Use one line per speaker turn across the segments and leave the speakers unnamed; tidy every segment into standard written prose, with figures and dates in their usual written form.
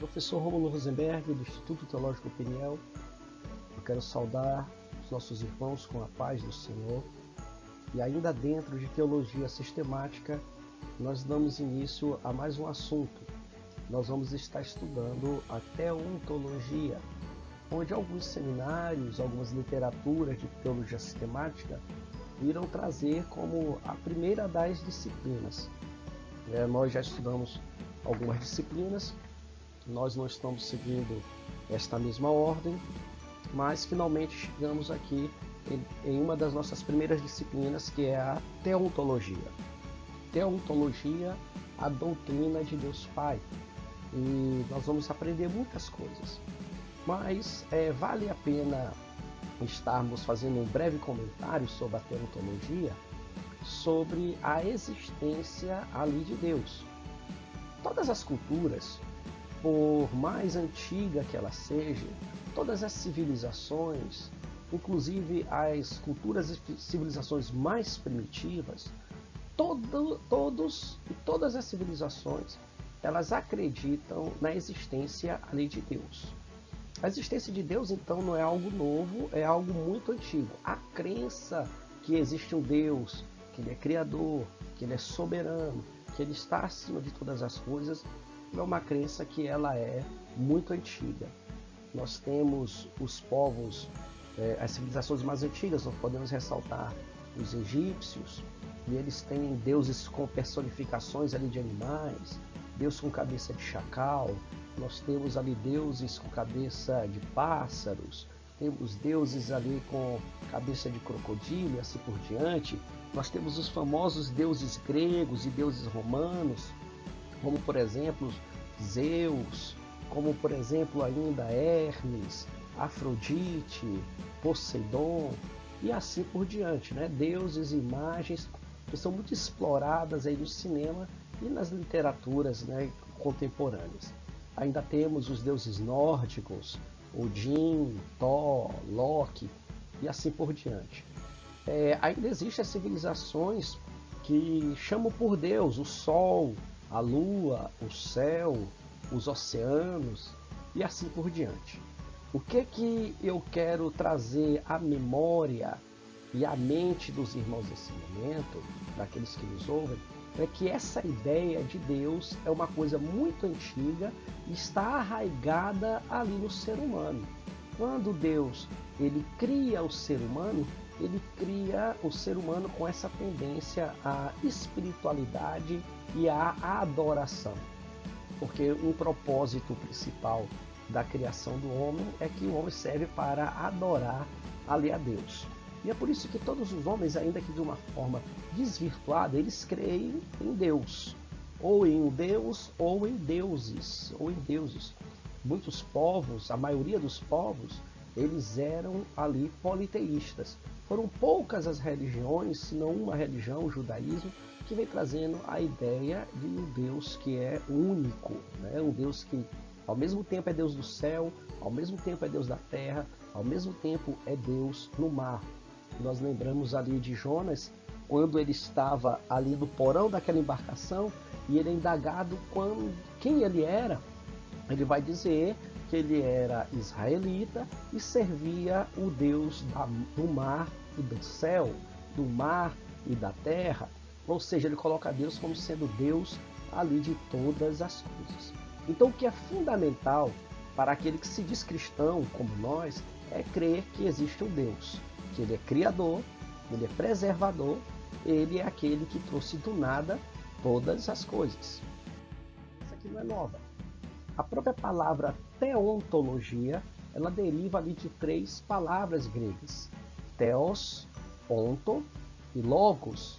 Professor Rômulo Rosenberg, do Instituto Teológico Peniel. Eu quero saudar os nossos irmãos com a paz do Senhor. E ainda dentro de teologia sistemática, nós damos início a mais um assunto. Nós vamos estar estudando a teontologia, onde alguns seminários, algumas literaturas de teologia sistemática irão trazer como a primeira das disciplinas. Nós já estudamos algumas disciplinas, nós não estamos seguindo esta mesma ordem, mas finalmente chegamos aqui em uma das nossas primeiras disciplinas, que é a teontologia. Teontologia, a doutrina de Deus Pai. E nós vamos aprender muitas coisas, mas vale a pena estarmos fazendo um breve comentário sobre a teontologia, sobre a existência ali de Deus. Todas as culturas, por mais antiga que ela seja, todas as civilizações, inclusive as culturas e civilizações mais primitivas, todas as civilizações, elas acreditam na existência ali de Deus. A existência de Deus, então, não é algo novo, é algo muito antigo. A crença que existe um Deus, que Ele é Criador, que Ele é soberano, que Ele está acima de todas as coisas, é uma crença que ela é muito antiga. Nós temos os povos, as civilizações mais antigas, nós podemos ressaltar os egípcios, e eles têm deuses com personificações ali de animais, Deus com cabeça de chacal, nós temos ali deuses com cabeça de pássaros, temos deuses ali com cabeça de crocodilo e assim por diante. Nós temos os famosos deuses gregos e deuses romanos, como por exemplo Zeus, como por exemplo ainda Hermes, Afrodite, Poseidon e assim por diante, né? Deuses e imagens que são muito exploradas aí no cinema e nas literaturas, né, contemporâneas. Ainda temos os deuses nórdicos, Odin, Thor, Loki e assim por diante. Ainda existem as civilizações que chamam por Deus o Sol, a Lua, o céu, os oceanos e assim por diante. O que eu quero trazer à memória e à mente dos irmãos nesse momento, daqueles que nos ouvem, é que essa ideia de Deus é uma coisa muito antiga e está arraigada ali no ser humano. Quando Deus ele cria o ser humano, ele cria o ser humano com essa tendência à espiritualidade e à adoração. Porque um propósito principal da criação do homem é que o homem serve para adorar ali a Deus. E é por isso que todos os homens, ainda que de uma forma desvirtuada, eles creem em Deus, ou em um Deus, ou em deuses, Muitos povos, a maioria dos povos, eles eram ali politeístas. Foram poucas as religiões, se não uma religião, o judaísmo, que vem trazendo a ideia de um Deus que é único, né? Um Deus que ao mesmo tempo é Deus do céu, ao mesmo tempo é Deus da terra, ao mesmo tempo é Deus no mar. Nós lembramos ali de Jonas, quando ele estava ali no porão daquela embarcação e ele é indagado quem ele era. Ele vai dizer que ele era israelita e servia o Deus do mar e do céu, do mar e da terra. Ou seja, ele coloca Deus como sendo Deus ali de todas as coisas. Então o que é fundamental para aquele que se diz cristão como nós é crer que existe um Deus, que Ele é Criador, Ele é preservador, Ele é aquele que trouxe do nada todas as coisas. Isso aqui não é nova. A própria palavra teontologia, ela deriva ali de 3 palavras gregas. Theos, onto e logos.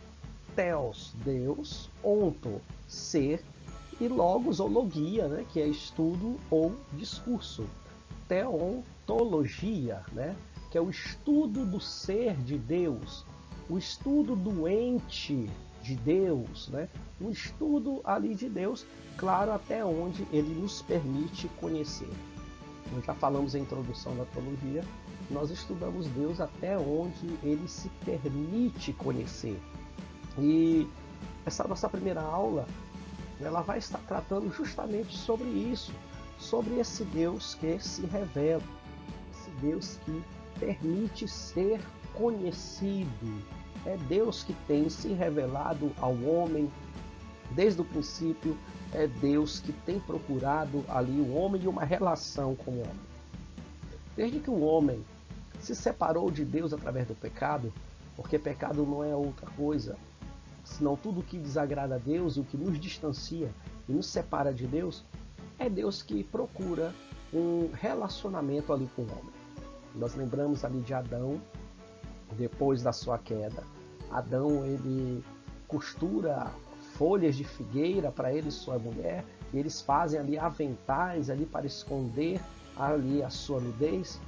Theos, Deus, onto, ser, e logos ou logia, né, que é estudo ou discurso. Teontologia, né, que é o estudo do ser de Deus, o estudo do ente de Deus, né, o estudo ali de Deus, claro, até onde ele nos permite conhecer. Nós já falamos em introdução da teologia, nós estudamos Deus até onde ele se permite conhecer. E essa nossa primeira aula, ela vai estar tratando justamente sobre isso, sobre esse Deus que se revela, esse Deus que permite ser conhecido. É Deus que tem se revelado ao homem desde o princípio, é Deus que tem procurado ali o homem e uma relação com o homem. Desde que o homem se separou de Deus através do pecado, porque pecado não é outra coisa, senão tudo que desagrada a Deus e o que nos distancia e nos separa de Deus, é Deus que procura um relacionamento ali com o homem. Nós lembramos ali de Adão, depois da sua queda. Adão, ele costura folhas de figueira para ele e sua mulher, e eles fazem ali aventais ali para esconder ali a sua nudez,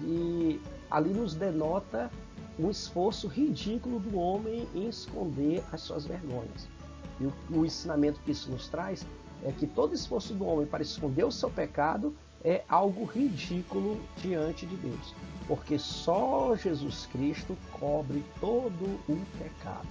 e ali nos denota um esforço ridículo do homem em esconder as suas vergonhas. E o ensinamento que isso nos traz é que todo esforço do homem para esconder o seu pecado é algo ridículo diante de Deus, porque só Jesus Cristo cobre todo o pecado.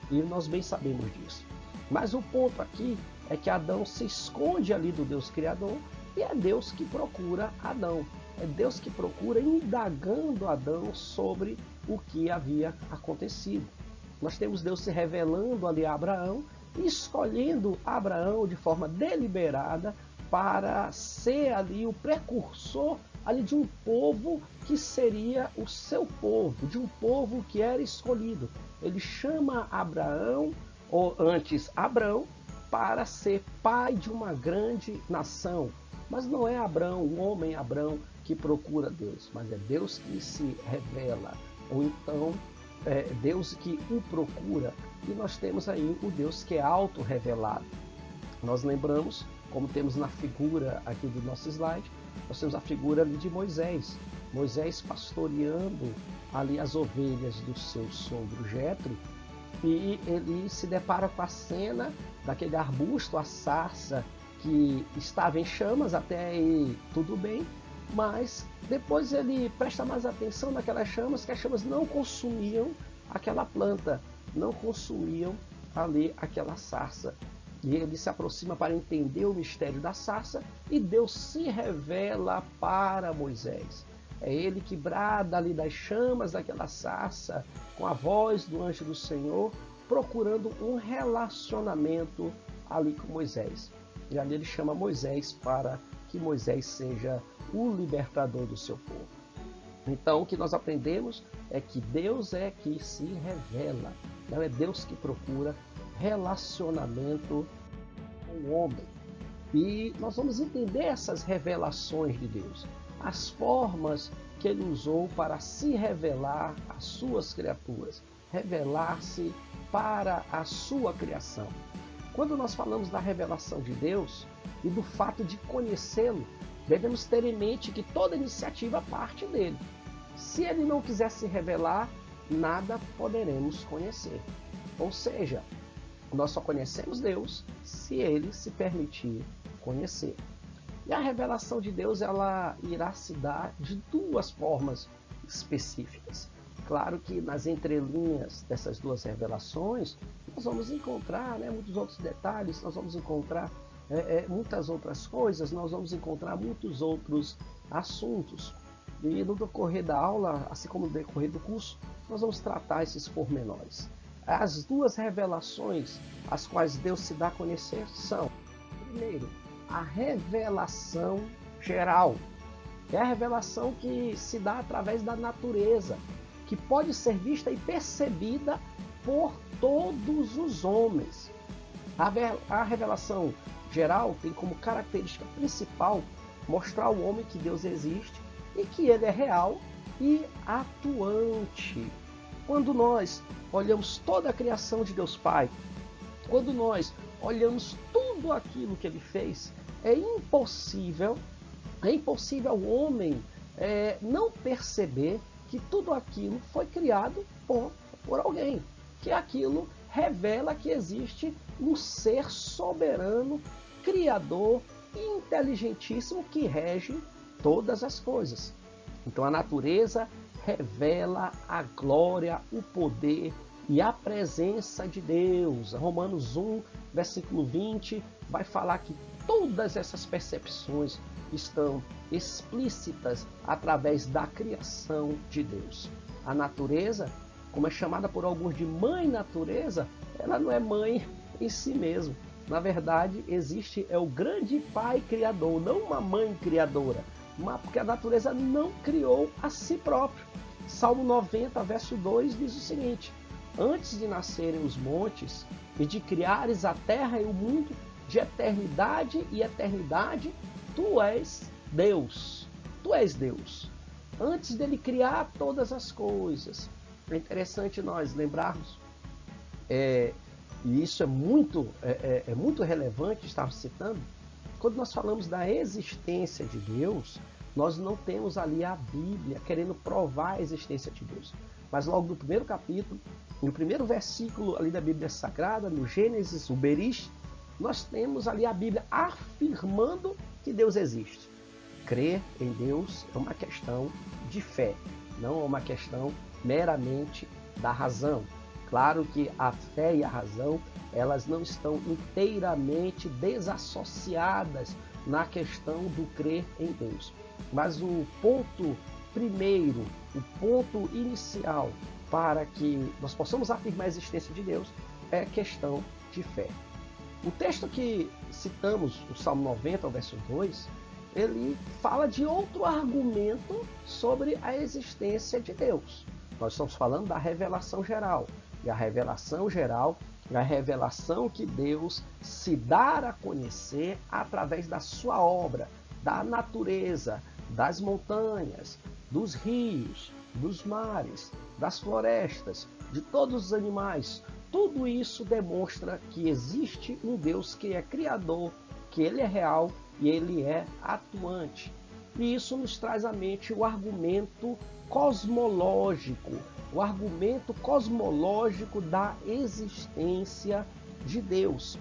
E nós bem sabemos disso. Mas o ponto aqui é que Adão se esconde ali do Deus Criador e é Deus que procura Adão. É Deus que procura indagando Adão sobre o que havia acontecido. Nós temos Deus se revelando ali a Abraão e escolhendo Abraão de forma deliberada para ser ali o precursor ali de um povo que seria o seu povo, de um povo que era escolhido. Ele chama Abraão, ou antes Abrão, para ser pai de uma grande nação. Mas não é Abrão, o homem Abrão, que procura Deus, mas é Deus que se revela, ou então é Deus que o procura. E nós temos aí o Deus que é auto-revelado. Nós lembramos, como temos na figura aqui do nosso slide, nós temos a figura ali de Moisés. Moisés pastoreando ali as ovelhas do seu sogro Jetro, e ele se depara com a cena daquele arbusto, a sarça, que estava em chamas, até aí tudo bem, mas depois ele presta mais atenção naquelas chamas, que as chamas não consumiam aquela planta, não consumiam ali aquela sarça. E ele se aproxima para entender o mistério da sarça, e Deus se revela para Moisés. É ele que brada ali das chamas daquela sarça, com a voz do anjo do Senhor, procurando um relacionamento ali com Moisés. E ali ele chama Moisés para que Moisés seja o libertador do seu povo. Então o que nós aprendemos é que Deus é que se revela, não é Deus que procura relacionamento com o homem. E nós vamos entender essas revelações de Deus, as formas que ele usou para se revelar às suas criaturas, revelar-se para a sua criação. Quando nós falamos da revelação de Deus e do fato de conhecê-lo, devemos ter em mente que toda iniciativa parte dele. Se ele não quiser se revelar, nada poderemos conhecer. Ou seja, nós só conhecemos Deus se ele se permitir conhecer. E a revelação de Deus, ela irá se dar de duas formas específicas. Claro que nas entrelinhas dessas duas revelações, nós vamos encontrar muitos outros detalhes, nós vamos encontrar muitas outras coisas, nós vamos encontrar muitos outros assuntos. E no decorrer da aula, assim como no decorrer do curso, nós vamos tratar esses pormenores. As duas revelações às quais Deus se dá a conhecer são, primeiro, a revelação geral. É a revelação que se dá através da natureza, que pode ser vista e percebida por todos os homens. A revelação geral tem como característica principal mostrar ao homem que Deus existe e que ele é real e atuante. Quando nós olhamos toda a criação de Deus Pai, quando nós olhamos tudo aquilo que ele fez, é impossível o homem não perceber que tudo aquilo foi criado por alguém, que aquilo revela que existe um ser soberano, criador e inteligentíssimo que rege todas as coisas. Então a natureza revela a glória, o poder e a presença de Deus. Romanos 1, versículo 20, vai falar que todas essas percepções estão explícitas através da criação de Deus. A natureza, como é chamada por alguns de mãe natureza, ela não é mãe em si mesma. Na verdade, existe o grande pai criador, não uma mãe criadora, porque a natureza não criou a si própria. Salmo 90, verso 2 diz o seguinte: antes de nascerem os montes e de criares a terra e o mundo, de eternidade e eternidade, tu és Deus. Tu és Deus. Antes dele criar todas as coisas. É interessante nós lembrarmos, e isso é muito relevante estar citando, quando nós falamos da existência de Deus, nós não temos ali a Bíblia querendo provar a existência de Deus. Mas logo no primeiro capítulo, no primeiro versículo ali da Bíblia Sagrada, no Gênesis, o Bereshit, nós temos ali a Bíblia afirmando que Deus existe. Crer em Deus é uma questão de fé, não é uma questão meramente da razão. Claro que a fé e a razão, elas não estão inteiramente desassociadas na questão do crer em Deus. Mas o ponto primeiro, o ponto inicial para que nós possamos afirmar a existência de Deus é questão de fé. O texto que citamos, o Salmo 90, o verso 2, ele fala de outro argumento sobre a existência de Deus. Nós estamos falando da revelação geral. E a revelação geral é a revelação que Deus se dá a conhecer através da sua obra, da natureza, das montanhas, dos rios, dos mares, das florestas, de todos os animais. Tudo isso demonstra que existe um Deus que é criador, que ele é real e ele é atuante. E isso nos traz à mente o argumento cosmológico, da existência de Deus.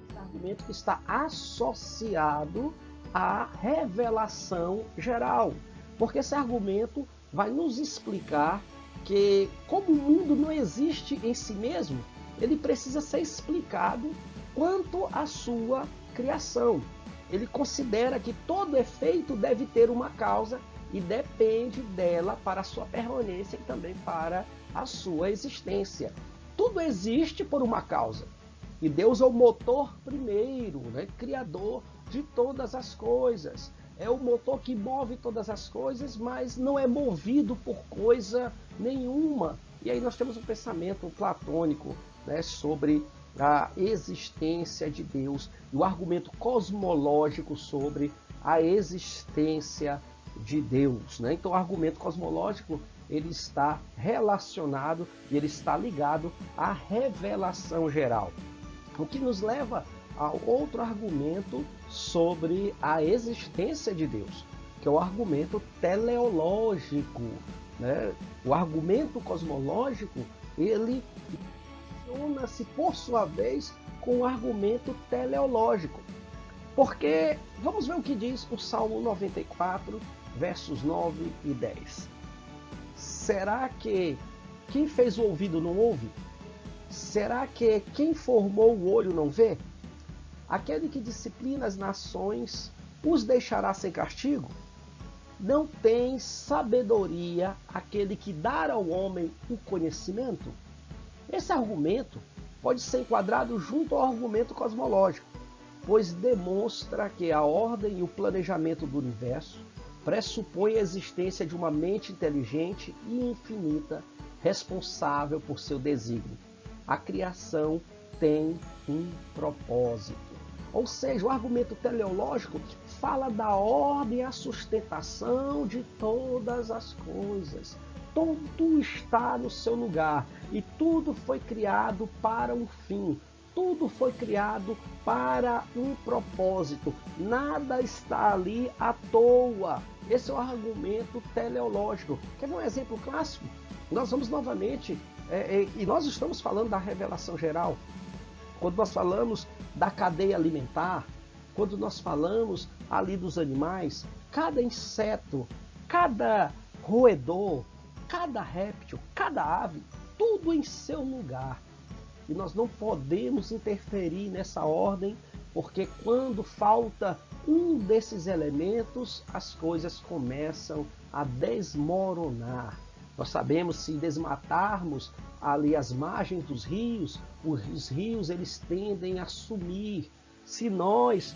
Esse argumento que está associado à revelação geral. Porque esse argumento vai nos explicar que, como o mundo não existe em si mesmo, ele precisa ser explicado quanto à sua criação. Ele considera que todo efeito deve ter uma causa e depende dela para a sua permanência e também para a sua existência. Tudo existe por uma causa. E Deus é o motor primeiro, criador de todas as coisas. É o motor que move todas as coisas, mas não é movido por coisa nenhuma. E aí nós temos um pensamento platônico, sobre a existência de Deus e o argumento cosmológico sobre a existência de Deus. Então o argumento cosmológico ele está relacionado e ele está ligado à revelação geral. O que nos leva a outro argumento sobre a existência de Deus, que é o argumento teleológico. O argumento cosmológico, ele relaciona-se, por sua vez, com o argumento teleológico. Porque, vamos ver o que diz o Salmo 94, versos 9 e 10. Será que quem fez o ouvido não ouve? Será que quem formou o olho não vê? Aquele que disciplina as nações os deixará sem castigo? Não tem sabedoria aquele que dá ao homem o conhecimento? Esse argumento pode ser enquadrado junto ao argumento cosmológico, pois demonstra que a ordem e o planejamento do universo pressupõe a existência de uma mente inteligente e infinita, responsável por seu desígnio. A criação tem um propósito. Ou seja, o argumento teleológico fala da ordem e a sustentação de todas as coisas. Tudo está no seu lugar e tudo foi criado para um fim. Tudo foi criado para um propósito. Nada está ali à toa. Esse é o argumento teleológico. Quer ver um exemplo clássico? Nós vamos novamente, e nós estamos falando da revelação geral. Quando nós falamos da cadeia alimentar, quando nós falamos ali dos animais, cada inseto, cada roedor, cada réptil, cada ave, tudo em seu lugar. E nós não podemos interferir nessa ordem, porque quando falta um desses elementos, as coisas começam a desmoronar. Nós sabemos, se desmatarmos ali as margens dos rios, os rios eles tendem a sumir. Se nós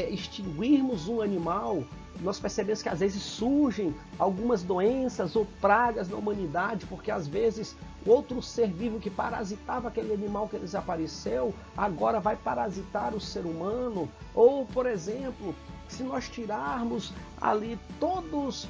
extinguirmos um animal, nós percebemos que às vezes surgem algumas doenças ou pragas na humanidade, porque às vezes outro ser vivo que parasitava aquele animal que desapareceu, agora vai parasitar o ser humano. Ou, por exemplo, se nós tirarmos ali todos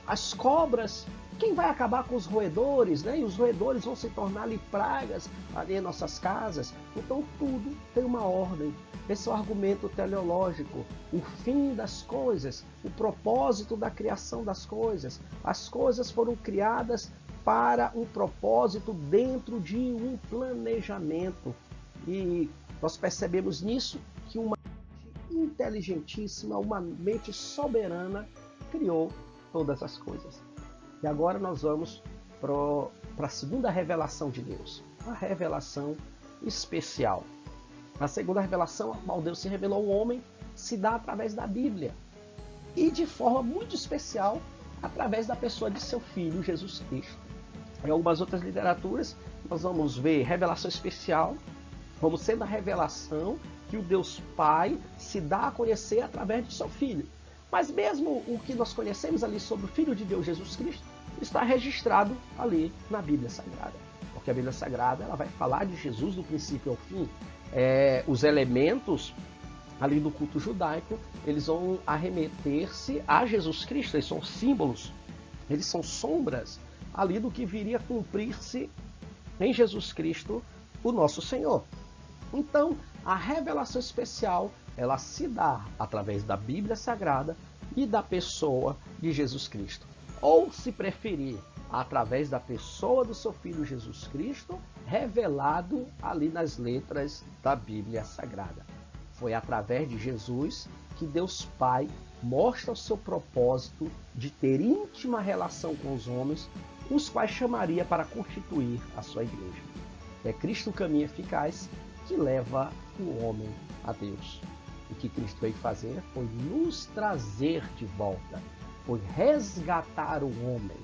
as cobras, quem vai acabar com os roedores, né? E os roedores vão se tornar ali pragas ali em nossas casas. Então tudo tem uma ordem. Esse é o argumento teleológico, o fim das coisas, o propósito da criação das coisas. As coisas foram criadas para um propósito dentro de um planejamento. E nós percebemos nisso que uma mente inteligentíssima, uma mente soberana criou todas as coisas. E agora nós vamos para a segunda revelação de Deus, a revelação especial. A segunda revelação, a qual Deus se revelou ao homem, se dá através da Bíblia. E de forma muito especial, através da pessoa de seu Filho, Jesus Cristo. Em algumas outras literaturas, nós vamos ver revelação especial, como sendo a revelação que o Deus Pai se dá a conhecer através de seu Filho. Mas mesmo o que nós conhecemos ali sobre o Filho de Deus, Jesus Cristo, está registrado ali na Bíblia Sagrada. Porque a Bíblia Sagrada ela vai falar de Jesus do princípio ao fim. Os elementos ali do culto judaico, eles vão arremeter-se a Jesus Cristo, eles são símbolos, eles são sombras ali do que viria a cumprir-se em Jesus Cristo, o nosso Senhor. Então, a revelação especial, ela se dá através da Bíblia Sagrada e da pessoa de Jesus Cristo. Ou, se preferir, através da pessoa do seu Filho Jesus Cristo, revelado ali nas letras da Bíblia Sagrada. Foi através de Jesus que Deus Pai mostra o seu propósito de ter íntima relação com os homens, os quais chamaria para constituir a sua igreja. É Cristo o caminho eficaz que leva o homem a Deus. O que Cristo veio fazer foi nos trazer de volta, foi resgatar o homem,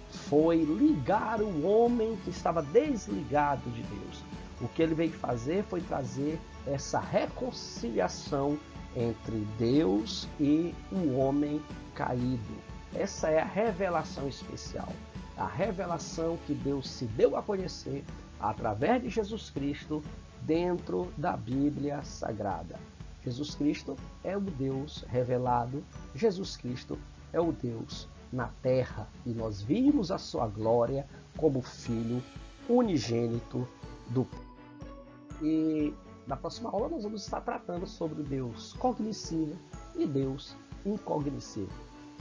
foi ligar o homem que estava desligado de Deus. O que ele veio fazer foi trazer essa reconciliação entre Deus e o homem caído. Essa é a revelação especial, a revelação que Deus se deu a conhecer através de Jesus Cristo dentro da Bíblia Sagrada. Jesus Cristo é o Deus revelado, Jesus Cristo é o Deus na terra, e nós vimos a sua glória como Filho unigênito do Pai. E na próxima aula nós vamos estar tratando sobre o Deus cognoscível e Deus incognoscível.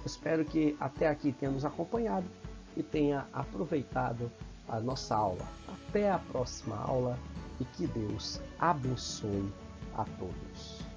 Espero que até aqui tenha nos acompanhado e tenha aproveitado a nossa aula. Até a próxima aula e que Deus abençoe a todos.